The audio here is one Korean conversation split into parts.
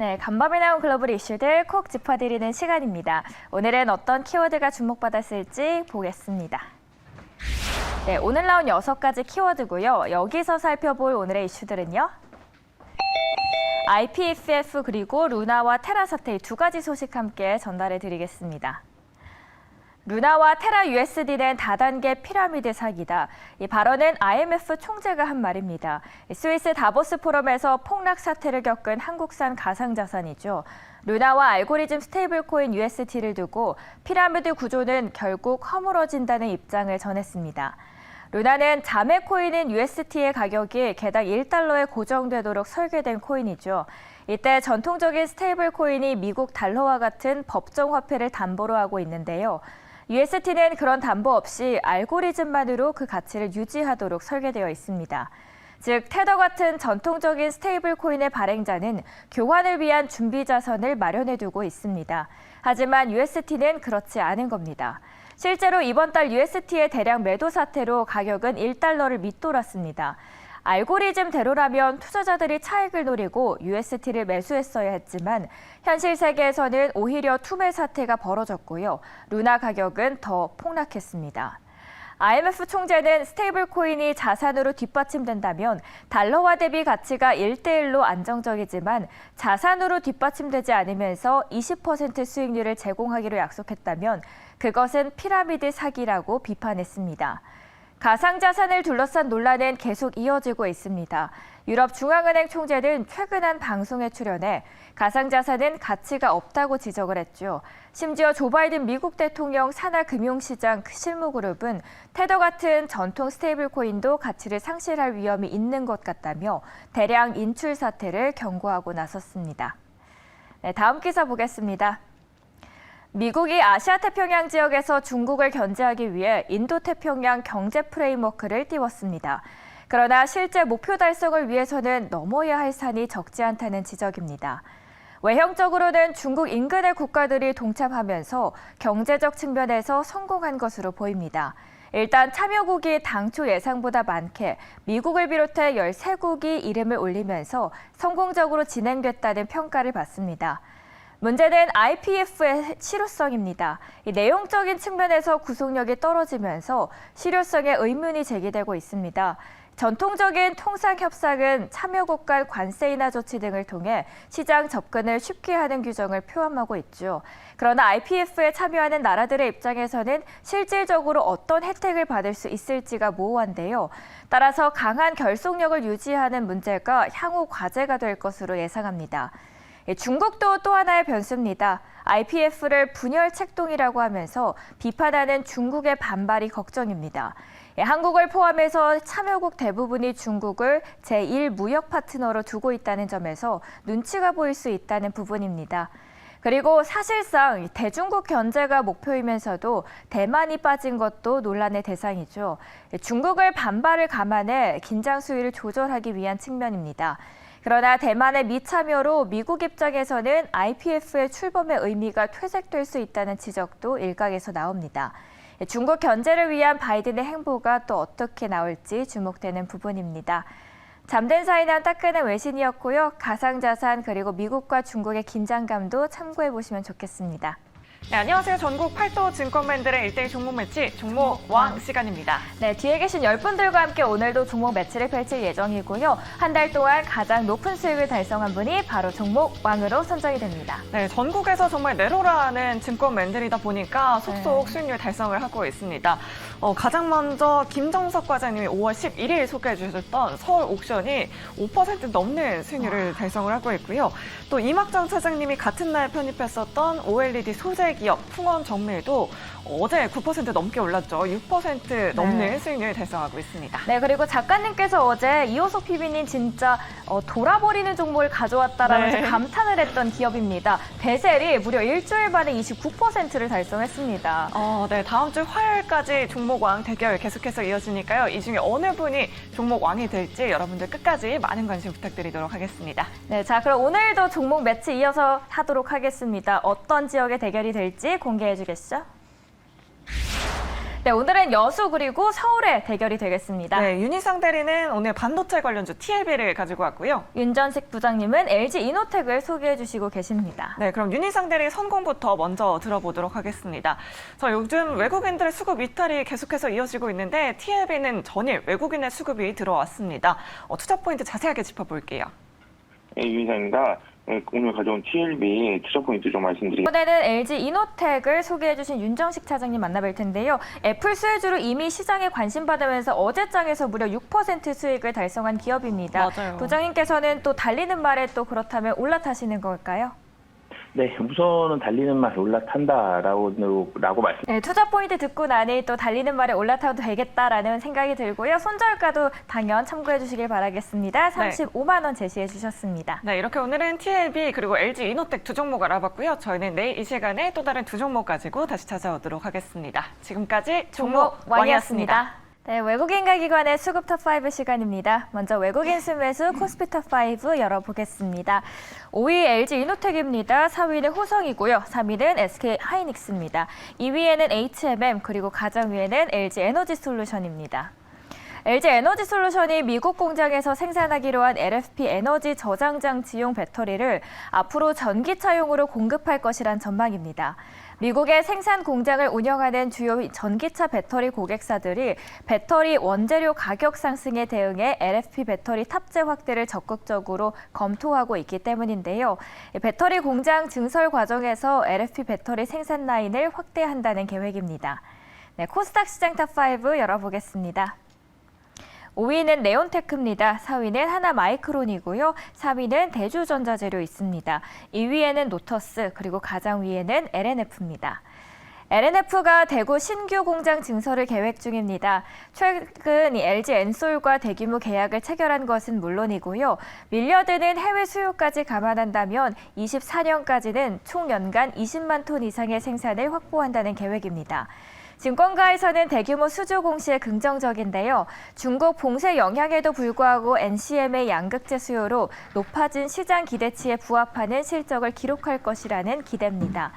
네, 간밤에 나온 글로벌 이슈들 콕 짚어드리는 시간입니다. 오늘은 어떤 키워드가 주목받았을지 보겠습니다. 네, 오늘 나온 6가지 키워드고요. 여기서 살펴볼 오늘의 이슈들은요. IPEF 그리고 루나와 테라 사태 두 가지 소식 함께 전달해 드리겠습니다. 루나와 테라 USD는 다단계 피라미드 사기다. 이 발언은 IMF 총재가 한 말입니다. 스위스 다보스 포럼에서 폭락 사태를 겪은 한국산 가상자산이죠. 루나와 알고리즘 스테이블코인 USD를 두고 피라미드 구조는 결국 허물어진다는 입장을 전했습니다. 루나는 자매 코인인 USD의 가격이 개당 1달러에 고정되도록 설계된 코인이죠. 이때 전통적인 스테이블 코인이 미국 달러와 같은 법정 화폐를 담보로 하고 있는데요. USD는 그런 담보 없이 알고리즘만으로 그 가치를 유지하도록 설계되어 있습니다. 즉, 테더 같은 전통적인 스테이블 코인의 발행자는 교환을 위한 준비 자선을 마련해두고 있습니다. 하지만 USD는 그렇지 않은 겁니다. 실제로 이번 달 USD의 대량 매도 사태로 가격은 1달러를 밑돌았습니다. 알고리즘대로라면 투자자들이 차익을 노리고 USD를 매수했어야 했지만 현실 세계에서는 오히려 투매 사태가 벌어졌고요. 루나 가격은 더 폭락했습니다. IMF 총재는 스테이블 코인이 자산으로 뒷받침된다면 달러화 대비 가치가 1대1로 안정적이지만 자산으로 뒷받침되지 않으면서 20% 수익률을 제공하기로 약속했다면 그것은 피라미드 사기라고 비판했습니다. 가상자산을 둘러싼 논란은 계속 이어지고 있습니다. 유럽 중앙은행 총재는 최근 한 방송에 출연해 가상자산은 가치가 없다고 지적을 했죠. 심지어 조 바이든 미국 대통령 산하 금융시장 실무그룹은 테더 같은 전통 스테이블 코인도 가치를 상실할 위험이 있는 것 같다며 대량 인출 사태를 경고하고 나섰습니다. 네, 다음 기사 보겠습니다. 미국이 아시아태평양 지역에서 중국을 견제하기 위해 인도태평양 경제 프레임워크를 띄웠습니다. 그러나 실제 목표 달성을 위해서는 넘어야 할 산이 적지 않다는 지적입니다. 외형적으로는 중국 인근의 국가들이 동참하면서 경제적 측면에서 성공한 것으로 보입니다. 일단 참여국이 당초 예상보다 많게 미국을 비롯해 13국이 이름을 올리면서 성공적으로 진행됐다는 평가를 받습니다. 문제는 IPEF의 실효성입니다. 이 내용적인 측면에서 구속력이 떨어지면서 실효성에 의문이 제기되고 있습니다. 전통적인 통상 협상은 참여국 간 관세 인하 조치 등을 통해 시장 접근을 쉽게 하는 규정을 포함하고 있죠. 그러나 IPEF에 참여하는 나라들의 입장에서는 실질적으로 어떤 혜택을 받을 수 있을지가 모호한데요. 따라서 강한 결속력을 유지하는 문제가 향후 과제가 될 것으로 예상합니다. 중국도 또 하나의 변수입니다. IPEF를 분열 책동이라고 하면서 비판하는 중국의 반발이 걱정입니다. 한국을 포함해서 참여국 대부분이 중국을 제1무역 파트너로 두고 있다는 점에서 눈치가 보일 수 있다는 부분입니다. 그리고 사실상 대중국 견제가 목표이면서도 대만이 빠진 것도 논란의 대상이죠. 중국을 반발을 감안해 긴장 수위를 조절하기 위한 측면입니다. 그러나 대만의 미참여로 미국 입장에서는 IPEF의 출범의 의미가 퇴색될 수 있다는 지적도 일각에서 나옵니다. 중국 견제를 위한 바이든의 행보가 또 어떻게 나올지 주목되는 부분입니다. 잠든 사이난 따끈한 외신이었고요. 가상자산 그리고 미국과 중국의 긴장감도 참고해보시면 좋겠습니다. 네, 안녕하세요. 전국 8도 증권맨들의 1대1 종목 매치 종목 왕 시간입니다. 네, 뒤에 계신 10분들과 함께 오늘도 종목 매치를 펼칠 예정이고요. 한 달 동안 가장 높은 수익을 달성한 분이 바로 종목 왕으로 선정이 됩니다. 네, 전국에서 정말 내로라는 증권맨들이다 보니까 속속 수익률 달성을 하고 있습니다. 가장 먼저 김정석 과장님이 5월 11일 소개해 주셨던 서울 옥션이 5% 넘는 수익률을 달성을 하고 있고요. 또 이막정 차장님이 같은 날 편입했었던 OLED 소재 기업 풍원정밀도 어제 9% 넘게 올랐죠. 6% 넘는 수익률을 달성하고 있습니다. 네, 그리고 작가님께서 어제 이호석 PB님 진짜 돌아버리는 종목을 가져왔다라면서 감탄을 했던 기업입니다. 베셀이 무려 일주일 만에 29%를 달성했습니다. 네, 다음 주 화요일까지 종목 왕 대결 계속해서 이어지니까요. 이 중에 어느 분이 종목 왕이 될지 여러분들 끝까지 많은 관심 부탁드리도록 하겠습니다. 네, 자 그럼 오늘도 종목 매치 이어서 하도록 하겠습니다. 어떤 지역의 대결이 될지 공개해 주겠죠? 네, 오늘은 여수 그리고 서울의 대결이 되겠습니다. 네, 윤희상 대리는 오늘 반도체 관련주 TLB를 가지고 왔고요. 윤전식 부장님은 LG 이노텍을 소개해 주시고 계십니다. 네, 그럼 윤희상 대리 선공부터 먼저 들어보도록 하겠습니다. 요즘 외국인들의 수급 이탈이 계속해서 이어지고 있는데 TLB는 전일 외국인의 수급이 들어왔습니다. 투자 포인트 자세하게 짚어볼게요. 네, 윤희상입니다. 오늘 가져온 TLB 투자 포인트 좀 말씀드리겠습니다. 이번에는 LG 이노텍을 소개해 주신 윤정식 차장님 만나뵐 텐데요. 애플 수혜주로 이미 시장에 관심받으면서 어제장에서 무려 6% 수익을 달성한 기업입니다. 맞아요. 부장님께서는 또 달리는 말에 또 그렇다면 올라타시는 걸까요? 네, 우선은 달리는 맛에 올라탄다라고 말씀. 네, 투자 포인트 듣고 나니 또 달리는 말에 올라타도 되겠다라는 생각이 들고요. 손절가도 당연 참고해 주시길 바라겠습니다. 35만 원 제시해 주셨습니다. 네, 이렇게 오늘은 TLB 그리고 LG 이노텍 두 종목 알아봤고요. 저희는 내일 이 시간에 또 다른 두 종목 가지고 다시 찾아오도록 하겠습니다. 지금까지 종목 왕이었습니다. 네, 외국인과 기관의 수급 탑5 시간입니다. 먼저 외국인 순매수 코스피 탑5 열어보겠습니다. 5위 LG 이노텍입니다. 4위는 호성이고요. 3위는 SK 하이닉스입니다. 2위에는 HMM 그리고 가장 위에는 LG 에너지 솔루션입니다. LG 에너지 솔루션이 미국 공장에서 생산하기로 한 LFP 에너지 저장 장치용 배터리를 앞으로 전기차용으로 공급할 것이란 전망입니다. 미국의 생산 공장을 운영하는 주요 전기차 배터리 고객사들이 배터리 원재료 가격 상승에 대응해 LFP 배터리 탑재 확대를 적극적으로 검토하고 있기 때문인데요. 배터리 공장 증설 과정에서 LFP 배터리 생산 라인을 확대한다는 계획입니다. 네, 코스닥 시장 탑5 열어보겠습니다. 5위는 네온테크입니다. 4위는 하나마이크론이고요. 3위는 대주전자재료 있습니다. 2위에는 노터스, 그리고 가장 위에는 LNF입니다. LNF가 대구 신규 공장 증설을 계획 중입니다. 최근 LG 엔솔과 대규모 계약을 체결한 것은 물론이고요. 밀려드는 해외 수요까지 감안한다면 24년까지는 총 연간 20만 톤 이상의 생산을 확보한다는 계획입니다. 증권가에서는 대규모 수주 공시에 긍정적인데요. 중국 봉쇄 영향에도 불구하고 NCM의 양극재 수요로 높아진 시장 기대치에 부합하는 실적을 기록할 것이라는 기대입니다.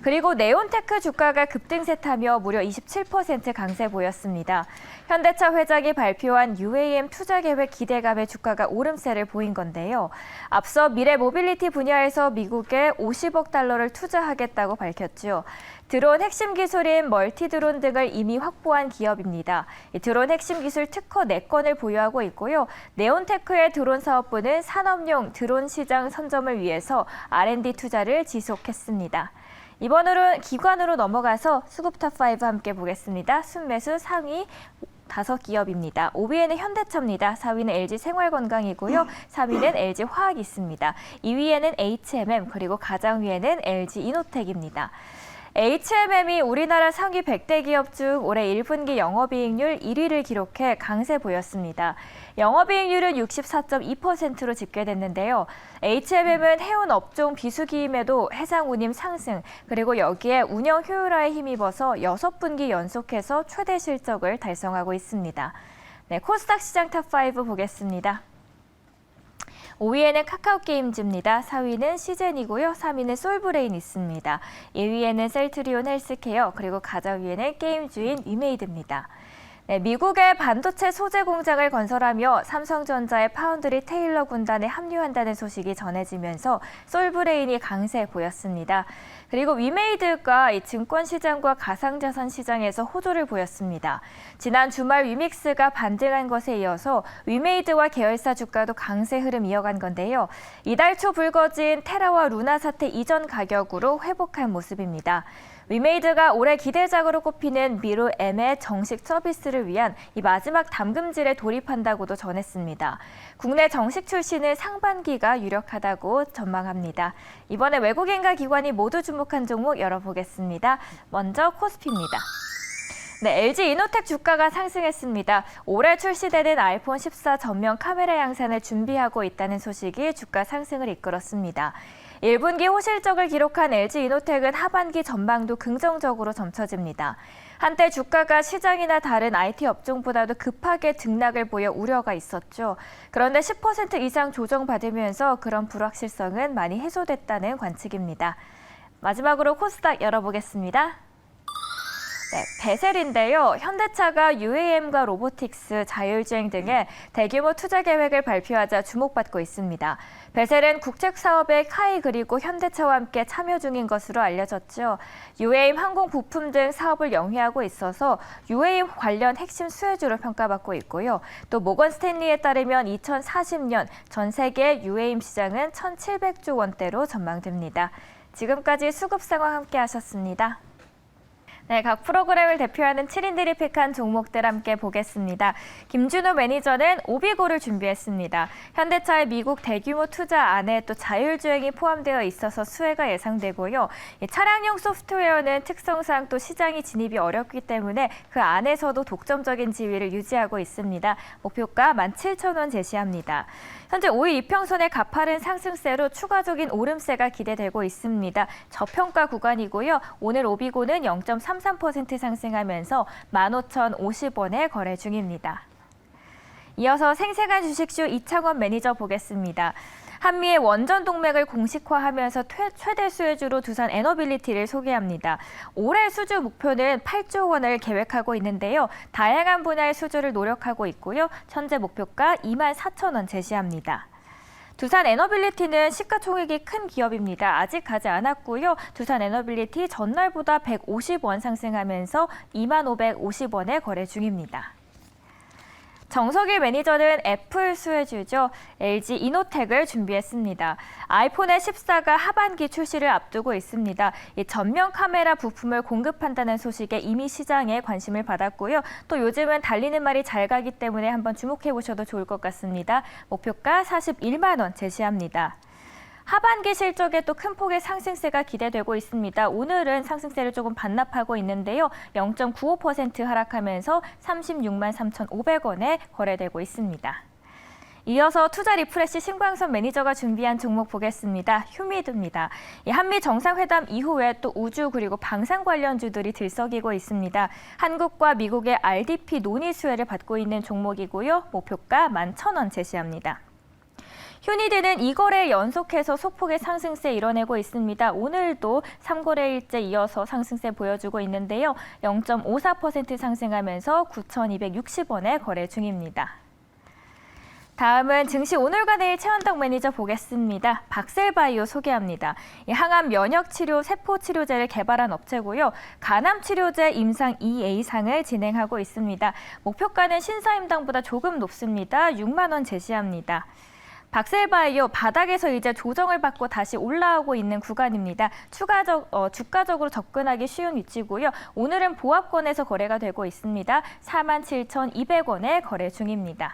그리고 네온테크 주가가 급등세 타며 무려 27% 강세 보였습니다. 현대차 회장이 발표한 UAM 투자 계획 기대감에 주가가 오름세를 보인 건데요. 앞서 미래 모빌리티 분야에서 미국에 50억 달러를 투자하겠다고 밝혔죠. 드론 핵심 기술인 멀티드론 등을 이미 확보한 기업입니다. 드론 핵심 기술 특허 4건을 보유하고 있고요. 네온테크의 드론 사업부는 산업용 드론 시장 선점을 위해서 R&D 투자를 지속했습니다. 이번으로는 기관으로 넘어가서 수급 탑5 함께 보겠습니다. 순매수 상위 5기업입니다. 5위에는 현대차입니다. 4위는 LG생활건강이고요. 3위는 LG화학이 있습니다. 2위에는 HMM 그리고 가장 위에는 LG 이노텍입니다. HMM이 우리나라 상위 100대 기업 중 올해 1분기 영업이익률 1위를 기록해 강세 보였습니다. 영업이익률은 64.2%로 집계됐는데요. HMM은 해운 업종 비수기임에도 해상 운임 상승, 그리고 여기에 운영 효율화에 힘입어서 6분기 연속해서 최대 실적을 달성하고 있습니다. 네, 코스닥 시장 탑5 보겠습니다. 5위에는 카카오게임즈입니다. 4위는 시젠이고요. 3위는 솔브레인 있습니다. 2위에는 셀트리온 헬스케어, 그리고 가장 위에는 게임주인 위메이드입니다. 네, 미국의 반도체 소재 공장을 건설하며 삼성전자의 파운드리 테일러 군단에 합류한다는 소식이 전해지면서 솔브레인이 강세 보였습니다. 그리고 위메이드가 이 증권시장과 가상자산 시장에서 호조를 보였습니다. 지난 주말 위믹스가 반등한 것에 이어서 위메이드와 계열사 주가도 강세 흐름 이어간 건데요. 이달 초 불거진 테라와 루나 사태 이전 가격으로 회복한 모습입니다. 위메이드가 올해 기대작으로 꼽히는 미루 M의 정식 서비스를 위한 이 마지막 담금질에 돌입한다고도 전했습니다. 국내 정식 출시는 상반기가 유력하다고 전망합니다. 이번에 외국인과 기관이 모두 주목한 종목 열어보겠습니다. 먼저 코스피입니다. 네, LG 이노텍 주가가 상승했습니다. 올해 출시되는 아이폰 14 전면 카메라 양산을 준비하고 있다는 소식이 주가 상승을 이끌었습니다. 1분기 호실적을 기록한 LG 이노텍은 하반기 전망도 긍정적으로 점쳐집니다. 한때 주가가 시장이나 다른 IT 업종보다도 급하게 등락을 보여 우려가 있었죠. 그런데 10% 이상 조정받으면서 그런 불확실성은 많이 해소됐다는 관측입니다. 마지막으로 코스닥 열어보겠습니다. 네, 베셀인데요. 현대차가 UAM과 로보틱스, 자율주행 등의 대규모 투자 계획을 발표하자 주목받고 있습니다. 베셀은 국책 사업에 카이 그리고 현대차와 함께 참여 중인 것으로 알려졌죠. UAM 항공 부품 등 사업을 영위하고 있어서 UAM 관련 핵심 수혜주로 평가받고 있고요. 또 모건 스탠리에 따르면 2040년 전 세계 UAM 시장은 1,700조 원대로 전망됩니다. 지금까지 수급 상황 함께 하셨습니다. 네, 각 프로그램을 대표하는 7인들이 픽한 종목들 함께 보겠습니다. 김준호 매니저는 오비고를 준비했습니다. 현대차의 미국 대규모 투자 안에 또 자율주행이 포함되어 있어서 수혜가 예상되고요. 이 차량용 소프트웨어는 특성상 또 시장이 진입이 어렵기 때문에 그 안에서도 독점적인 지위를 유지하고 있습니다. 목표가 17,000원 제시합니다. 현재 5일 이평선의 가파른 상승세로 추가적인 오름세가 기대되고 있습니다. 저평가 구간이고요. 오늘 오비고는 0.33% 상승하면서 15,050원에 거래 중입니다. 이어서 생생한 주식쇼 이창원 매니저 보겠습니다. 한미의 원전 동맹을 공식화하면서 최대 수혜주로 두산 에너빌리티를 소개합니다. 올해 수주 목표는 8조 원을 계획하고 있는데요. 다양한 분야의 수주를 노력하고 있고요. 현재 목표가 24,000원 제시합니다. 두산 에너빌리티는 시가총액이 큰 기업입니다. 아직 가지 않았고요. 두산 에너빌리티 전날보다 150원 상승하면서 2550원에 거래 중입니다. 정석일 매니저는 애플 수혜주죠. LG 이노텍을 준비했습니다. 아이폰의 14가 하반기 출시를 앞두고 있습니다. 이 전면 카메라 부품을 공급한다는 소식에 이미 시장에 관심을 받았고요. 또 요즘은 달리는 말이 잘 가기 때문에 한번 주목해 보셔도 좋을 것 같습니다. 목표가 41만 원 제시합니다. 하반기 실적에 또 큰 폭의 상승세가 기대되고 있습니다. 오늘은 상승세를 조금 반납하고 있는데요. 0.95% 하락하면서 36만 3,500원에 거래되고 있습니다. 이어서 투자 리프레시 신광선 매니저가 준비한 종목 보겠습니다. 휴미드입니다. 한미 정상회담 이후에 또 우주 그리고 방산 관련주들이 들썩이고 있습니다. 한국과 미국의 RDP 논의 수혜를 받고 있는 종목이고요. 목표가 11,000원 제시합니다. 휴니드는 2거래 연속해서 소폭의 상승세 이뤄내고 있습니다. 오늘도 3거래일째 이어서 상승세 보여주고 있는데요. 0.54% 상승하면서 9,260원에 거래 중입니다. 다음은 증시 오늘과 내일 최원덕 매니저 보겠습니다. 박셀바이오 소개합니다. 항암 면역 치료 세포 치료제를 개발한 업체고요. 간암 치료제 임상 2A상을 진행하고 있습니다. 목표가는 신사임당보다 조금 높습니다. 6만 원 제시합니다. 박셀바이오 바닥에서 이제 조정을 받고 다시 올라오고 있는 구간입니다. 주가적으로 접근하기 쉬운 위치고요. 오늘은 보합권에서 거래가 되고 있습니다. 47,200원에 거래 중입니다.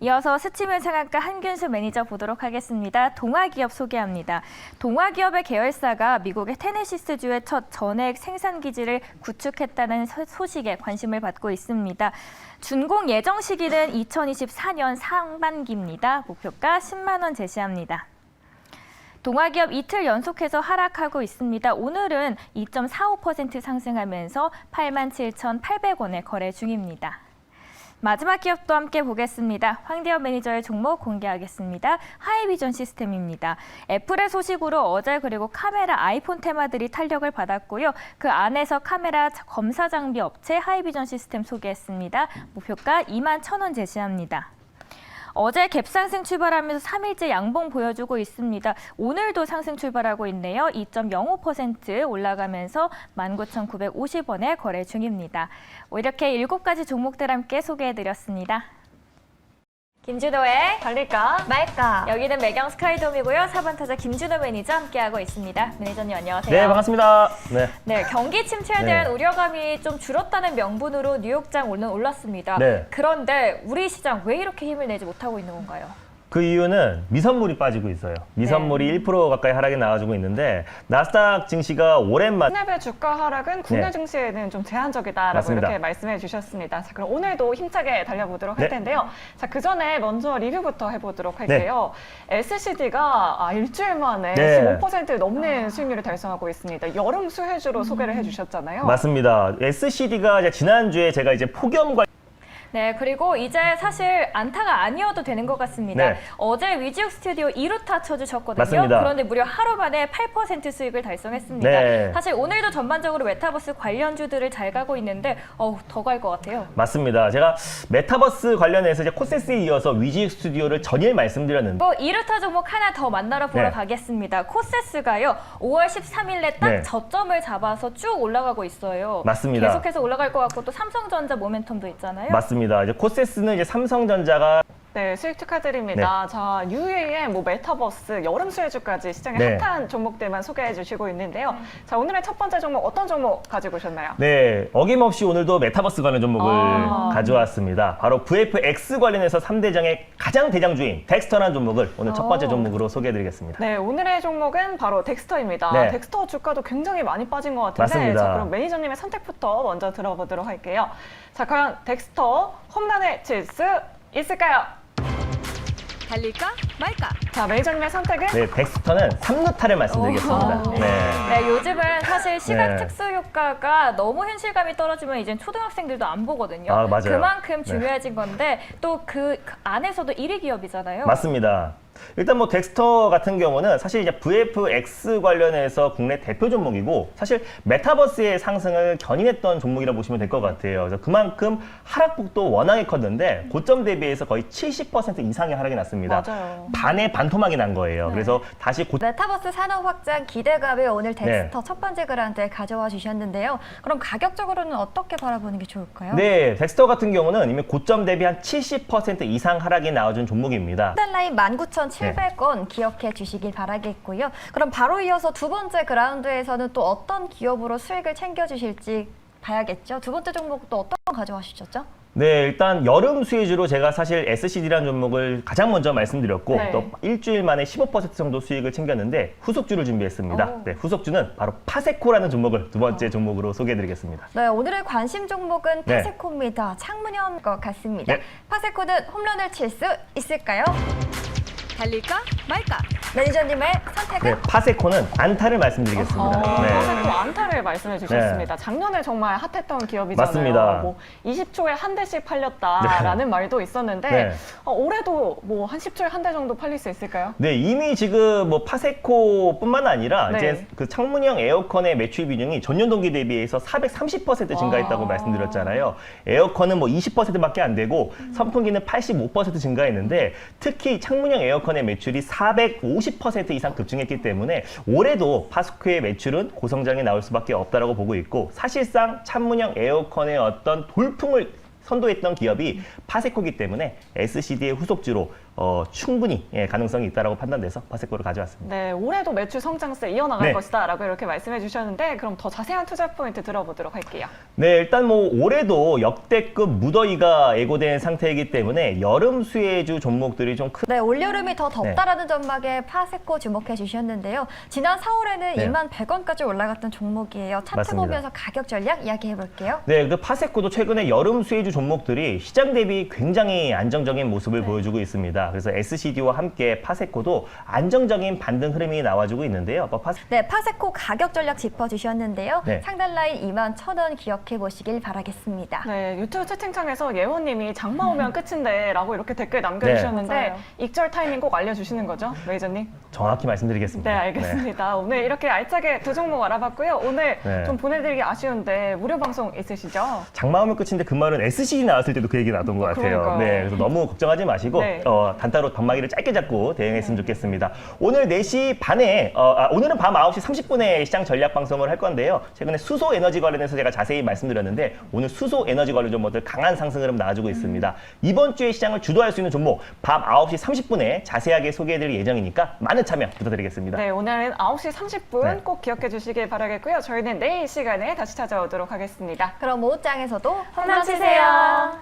이어서 스치면 상한가 한균수 매니저 보도록 하겠습니다. 동아기업 소개합니다. 동아기업의 계열사가 미국의 테네시스주의 첫 전액 생산기지를 구축했다는 소식에 관심을 받고 있습니다. 준공 예정 시기는 2024년 상반기입니다. 목표가 10만 원 제시합니다. 동아기업 이틀 연속해서 하락하고 있습니다. 오늘은 2.45% 상승하면서 87,800원에 거래 중입니다. 마지막 기업도 함께 보겠습니다. 황대현 매니저의 종목 공개하겠습니다. 하이비전 시스템입니다. 애플의 소식으로 어제 그리고 카메라 아이폰 테마들이 탄력을 받았고요. 그 안에서 카메라 검사 장비 업체 하이비전 시스템 소개했습니다. 목표가 21,000원 제시합니다. 어제 갭상승 출발하면서 3일째 양봉 보여주고 있습니다. 오늘도 상승 출발하고 있네요. 2.05% 올라가면서 19,950원에 거래 중입니다. 이렇게 7가지 종목들 함께 소개해드렸습니다. 김준호의 달릴까 말까. 여기는 매경 스카이돔이고요. 4번 타자 김준호 매니저 함께하고 있습니다. 매니저님 안녕하세요. 네, 반갑습니다. 네, 경기 침체에 대한 우려감이 좀 줄었다는 명분으로 뉴욕장 오늘 올랐습니다. 네. 그런데 우리 시장 왜 이렇게 힘을 내지 못하고 있는 건가요? 그 이유는 미선물이 빠지고 있어요. 미선물이 1% 가까이 하락이 나와주고 있는데 나스닥 증시가 오랜만에 스냅의 주가 하락은 국내 네. 증시에는 좀 제한적이다라고 맞습니다. 이렇게 말씀해 주셨습니다. 자, 그럼 오늘도 힘차게 달려보도록 할 네. 텐데요. 자, 그 전에 먼저 리뷰부터 해보도록 할게요. SCD가 일주일 만에 네. 15% 넘는 수익률을 달성하고 있습니다. 여름 수혜주로 소개를 해주셨잖아요. 맞습니다. SCD가 지난주에 제가 이제 폭염 네, 그리고 이제 사실 안타가 아니어도 되는 것 같습니다. 네. 어제 위지욱 스튜디오 2루타 쳐주셨거든요. 맞습니다. 그런데 무려 하루 만에 8% 수익을 달성했습니다. 네. 사실 오늘도 전반적으로 메타버스 관련주들을 잘 가고 있는데 더 갈 것 같아요. 맞습니다. 제가 메타버스 관련해서 이제 코세스에 이어서 위지익 스튜디오를 전일 말씀드렸는데 2루타 종목 하나 더 만나러 보러 네. 가겠습니다. 코세스가요. 5월 13일에 딱 네. 저점을 잡아서 쭉 올라가고 있어요. 맞습니다. 계속해서 올라갈 것 같고 또 삼성전자 모멘텀도 있잖아요. 맞습니다. 이제 코세스는 이제 삼성전자가 네, 수익 축하드립니다. 자, UAM, 메타버스, 여름 수혜주까지 시장의 네. 핫한 종목들만 소개해 주시고 있는데요. 자, 오늘의 첫 번째 종목 어떤 종목 가지고 오셨나요? 네, 어김없이 오늘도 메타버스 관련 종목을 아. 가져왔습니다. 바로 VFX 관련해서 3대장의 가장 대장주인 덱스터라는 종목을 오늘 첫 번째 종목으로 소개해드리겠습니다. 네, 오늘의 종목은 바로 덱스터입니다. 네. 덱스터 주가도 굉장히 많이 빠진 것 같은데 맞습니다. 자, 그럼 매니저님의 선택부터 먼저 들어보도록 할게요. 자, 과연 덱스터 홈런을 칠 수 있을까요? 달릴까 말까? 자, 매니저님의 선택은? 네, 덱스터는 3루타를 말씀드리겠습니다. 오. 네. 네, 요즘은 사실 시각 네. 특수 효과가 너무 현실감이 떨어지면 이젠 초등학생들도 안 보거든요. 아, 맞아요. 그만큼 네. 중요해진 건데 또 그 안에서도 1위 기업이잖아요. 맞습니다. 일단 뭐 덱스터 같은 경우는 사실 이제 VFX 관련해서 국내 대표 종목이고 사실 메타버스의 상승을 견인했던 종목이라고 보시면 될 것 같아요. 그래서 그만큼 하락폭도 워낙에 컸는데 고점 대비해서 거의 70% 이상의 하락이 났습니다. 맞아요. 반의 반토막이 난 거예요. 네. 그래서 다시 메타버스 산업 확장 기대감에 오늘 덱스터 네. 첫 번째 그란트에 가져와 주셨는데요. 그럼 가격적으로는 어떻게 바라보는 게 좋을까요? 네, 덱스터 같은 경우는 이미 고점 대비 한 70% 이상 하락이 나와준 종목입니다. 달라인 19,700원 기억해 주시길 바라겠고요. 그럼 바로 이어서 두 번째 그라운드에서는 또 어떤 기업으로 수익을 챙겨 주실지 봐야겠죠. 두 번째 종목도 어떤 거 가져와주셨죠? 네, 일단 여름 수혜주로 제가 사실 SCD라는 종목을 가장 먼저 말씀드렸고 네. 또 일주일 만에 15% 정도 수익을 챙겼는데 후속주를 준비했습니다. 오. 네, 후속주는 바로 파세코라는 종목을 두 번째 종목으로 소개해드리겠습니다. 네, 오늘의 관심 종목은 네. 파세코입니다. 창문형 것 같습니다. 네. 파세코는 홈런을 칠 수 있을까요? 달릴까 말까? 매니저님의 선택은? 네, 파세코는 안타를 말씀드리겠습니다. 네. 파세코 안타를 말씀해 주셨습니다. 작년에 정말 핫했던 기업이잖아요. 맞습니다. 뭐 20초에 한 대씩 팔렸다라는 말도 있었는데 네. 올해도 뭐 한 10초에 한 대 정도 팔릴 수 있을까요? 네, 이미 지금 뭐 파세코뿐만 아니라 네. 이제 그 창문형 에어컨의 매출 비중이 전년 동기 대비해서 430% 증가했다고 와. 말씀드렸잖아요. 에어컨은 뭐 20%밖에 안 되고 선풍기는 85% 증가했는데 특히 창문형 에어컨의 매출이 450% 이상 급증했기 때문에 올해도 파세코의 매출은 고성장이 나올 수밖에 없다라고 보고 있고 사실상 창문형 에어컨의 어떤 돌풍을 선도했던 기업이 파세코이기 때문에 SCD의 후속주로 충분히 가능성이 있다라고 판단돼서 파세코를 가져왔습니다. 네, 올해도 매출 성장세 이어나갈 네. 것이다라고 이렇게 말씀해 주셨는데 그럼 더 자세한 투자 포인트 들어보도록 할게요. 네, 일단 뭐 올해도 역대급 무더위가 예고된 상태이기 때문에 여름 수혜주 종목들이 좀 큰. 네, 올여름이 더 덥다라는 전망에 파세코 주목해 주셨는데요. 지난 4월에는 네. 2만 100원까지 올라갔던 종목이에요. 차트 맞습니다. 보면서 가격 전략 이야기해 볼게요. 네, 그 파세코도 최근에 여름 수혜주 종목들이 시장 대비 굉장히 안정적인 모습을 보여주고 있습니다. 그래서 SCD와 함께 파세코도 안정적인 반등 흐름이 나와주고 있는데요. 네, 파세코 가격 전략 짚어주셨는데요. 네. 상단 라인 21,000원 기억해 보시길 바라겠습니다. 네, 유튜브 채팅창에서 예원님이 장마 오면 끝인데 라고 이렇게 댓글 남겨주셨는데 맞아요. 익절 타이밍 꼭 알려주시는 거죠, 매니저님? 정확히 말씀드리겠습니다. 네, 알겠습니다. 오늘 이렇게 알차게 두 종목 알아봤고요. 오늘 네. 좀 보내드리기 아쉬운데 무료 방송 있으시죠? 장마 오면 끝인데 그 말은 SCD 나왔을 때도 그 얘기 나왔던 것 같아요. 그러니까요. 네, 그래서 너무 걱정하지 마시고 네. 단타로 덤마기를 짧게 잡고 대응했으면 좋겠습니다. 오늘 4시 반에 오늘은 밤 9시 30분에 시장 전략 방송을 할 건데요. 최근에 수소 에너지 관련해서 제가 자세히 말씀드렸는데 오늘 수소 에너지 관련 종목들 강한 상승 흐름 나와주고 있습니다. 이번 주에 시장을 주도할 수 있는 종목 밤 9시 30분에 자세하게 소개해드릴 예정이니까 많은 참여 부탁드리겠습니다. 네, 오늘은 9시 30분 네. 꼭 기억해 주시길 바라겠고요. 저희는 내일 시간에 다시 찾아오도록 하겠습니다. 그럼 모장에서도 홈런 치세요.